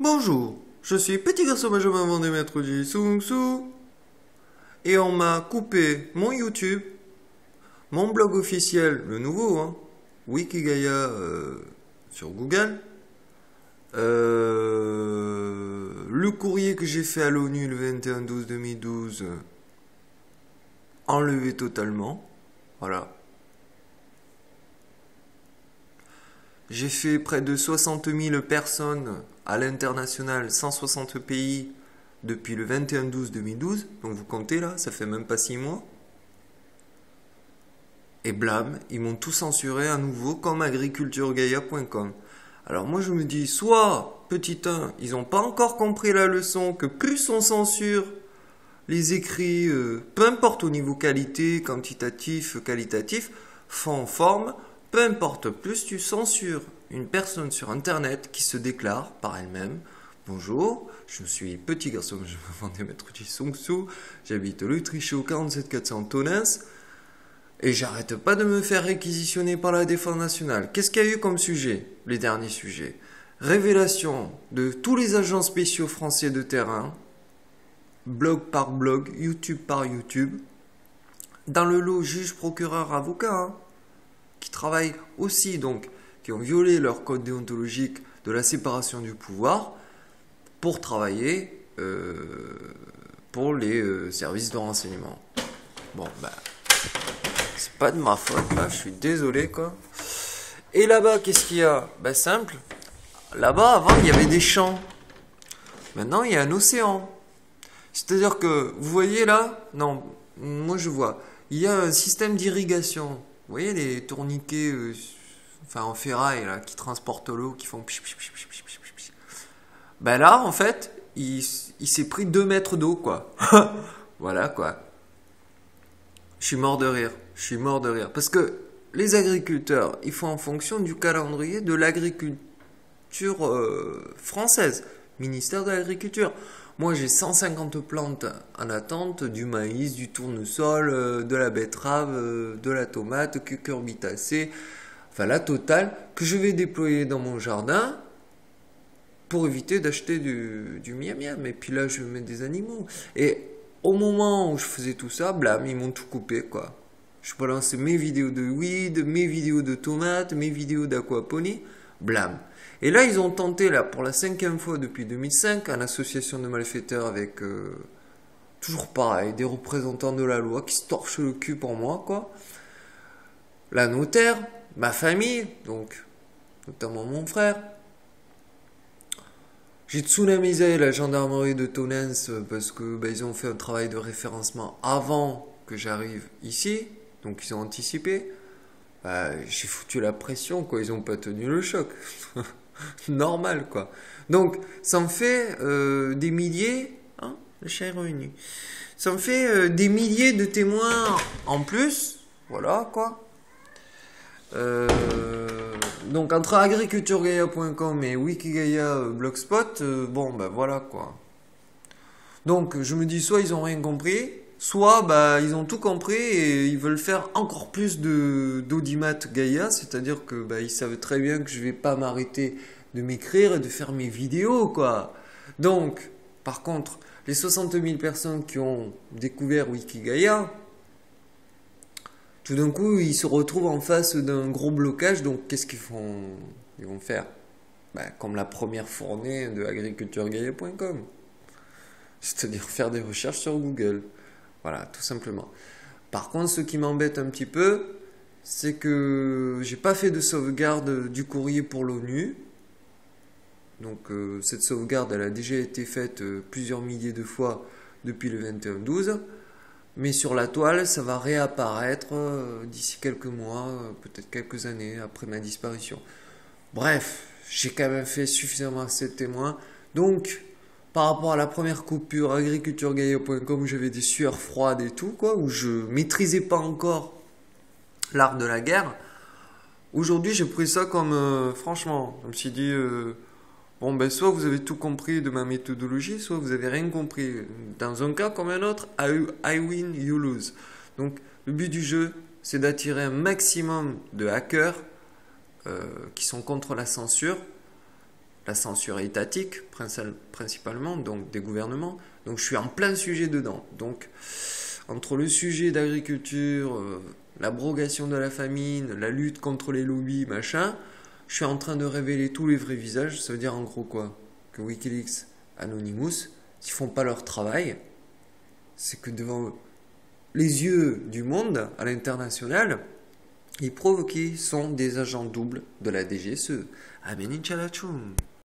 Bonjour, je suis petit garçon Benjamin Vendée-Maître du Sung Soo et on m'a coupé mon YouTube, mon blog officiel, le nouveau, Wikigaya sur Google, le courrier que j'ai fait à l'ONU le 21/12/2012 enlevé totalement, voilà. J'ai fait près de 60 000 personnes à l'international, 160 pays depuis le 21/12/2012. Donc vous comptez là, ça fait même pas 6 mois. Et blâme, ils m'ont tout censuré à nouveau comme agriculturegaia.com. Alors moi je me dis, soit, petit 1, ils n'ont pas encore compris la leçon que plus on censure les écrits, peu importe au niveau qualité, quantitatif, qualitatif, fond, forme, peu importe, plus tu censures une personne sur internet qui se déclare par elle-même: bonjour, je suis petit garçon, je me vendais maître du Sung Soo, j'habite le Trichot 47 400 Tonens, et j'arrête pas de me faire réquisitionner par la Défense nationale. Qu'est-ce qu'il y a eu comme sujet? Les derniers sujets. Révélation de tous les agents spéciaux français de terrain, blog par blog, YouTube par YouTube, dans le lot juge, procureur, avocat, qui travaillent aussi, donc, qui ont violé leur code déontologique de la séparation du pouvoir pour travailler pour les services de renseignement. Bon, c'est pas de ma faute, là, je suis désolé, quoi. Et là-bas, qu'est-ce qu'il y a? Simple. Là-bas, avant, il y avait des champs. Maintenant, il y a un océan. C'est-à-dire que, vous voyez là? Non, moi je vois. Il y a un système d'irrigation. Vous voyez les tourniquets en ferraille là, qui transportent l'eau, qui font pich, pich, pich, pich, pich, pich, pich. Là, en fait, il s'est pris 2 mètres d'eau, quoi. Voilà, quoi. Je suis mort de rire. Je suis mort de rire. Parce que les agriculteurs, ils font en fonction du calendrier de l'agriculture française. Ministère de l'Agriculture. Moi, j'ai 150 plantes en attente, du maïs, du tournesol, de la betterave, de la tomate, cucurbitacée, enfin la totale, que je vais déployer dans mon jardin pour éviter d'acheter du miam-miam. Et puis là, je vais mettre des animaux. Et au moment où je faisais tout ça, blam, ils m'ont tout coupé, quoi. Je balançais mes vidéos de weed, mes vidéos de tomates, mes vidéos d'aquaponie, blam. Et là, ils ont tenté, là, pour la 5e fois depuis 2005, en association de malfaiteurs avec, toujours pareil, des représentants de la loi qui se torchent le cul pour moi, quoi. La notaire, ma famille, donc, notamment mon frère. J'ai tsunamisé la gendarmerie de Tonens parce que ils ont fait un travail de référencement avant que j'arrive ici, donc ils ont anticipé. J'ai foutu la pression, quoi, ils n'ont pas tenu le choc. Normal, quoi. Donc, ça me fait des milliers, le chat est revenu. Ça me fait des milliers de témoins en plus, voilà, quoi. Donc, entre agriculturegaia.com et Wikigaya Blogspot, voilà, quoi. Donc, je me dis, soit ils ont rien compris, soit ils ont tout compris et ils veulent faire encore plus d'audimat Gaia, c'est-à-dire que ils savent très bien que je vais pas m'arrêter de m'écrire et de faire mes vidéos, quoi. Donc, par contre, les 60 000 personnes qui ont découvert Wikigaya, tout d'un coup, ils se retrouvent en face d'un gros blocage, donc qu'est-ce qu'ils font? Ils vont faire comme la première fournée de agriculturegaia.com, c'est-à-dire faire des recherches sur Google. Voilà, tout simplement. Par contre, ce qui m'embête un petit peu, c'est que j'ai pas fait de sauvegarde du courrier pour l'ONU. Donc cette sauvegarde, elle a déjà été faite plusieurs milliers de fois depuis le 21/12. Mais sur la toile, ça va réapparaître d'ici quelques mois, peut-être quelques années après ma disparition. Bref, j'ai quand même fait suffisamment assez de témoins. Donc, par rapport à la première coupure agriculturegaia.com où j'avais des sueurs froides et tout, quoi, où je maîtrisais pas encore l'art de la guerre, aujourd'hui j'ai pris ça comme franchement, je me suis dit soit vous avez tout compris de ma méthodologie, soit vous avez rien compris. Dans un cas comme un autre, I win, you lose. Donc le but du jeu, c'est d'attirer un maximum de hackers qui sont contre la censure, la censure étatique, principalement, donc des gouvernements. Donc je suis en plein sujet dedans. Donc entre le sujet d'agriculture, l'abrogation de la famine, la lutte contre les lobbies, machin, je suis en train de révéler tous les vrais visages. Ça veut dire en gros quoi? Que Wikileaks, Anonymous, s'ils font pas leur travail, c'est que devant les yeux du monde, à l'international, ils provoquent sont des agents doubles de la DGSE. Amen, Inch'Allah.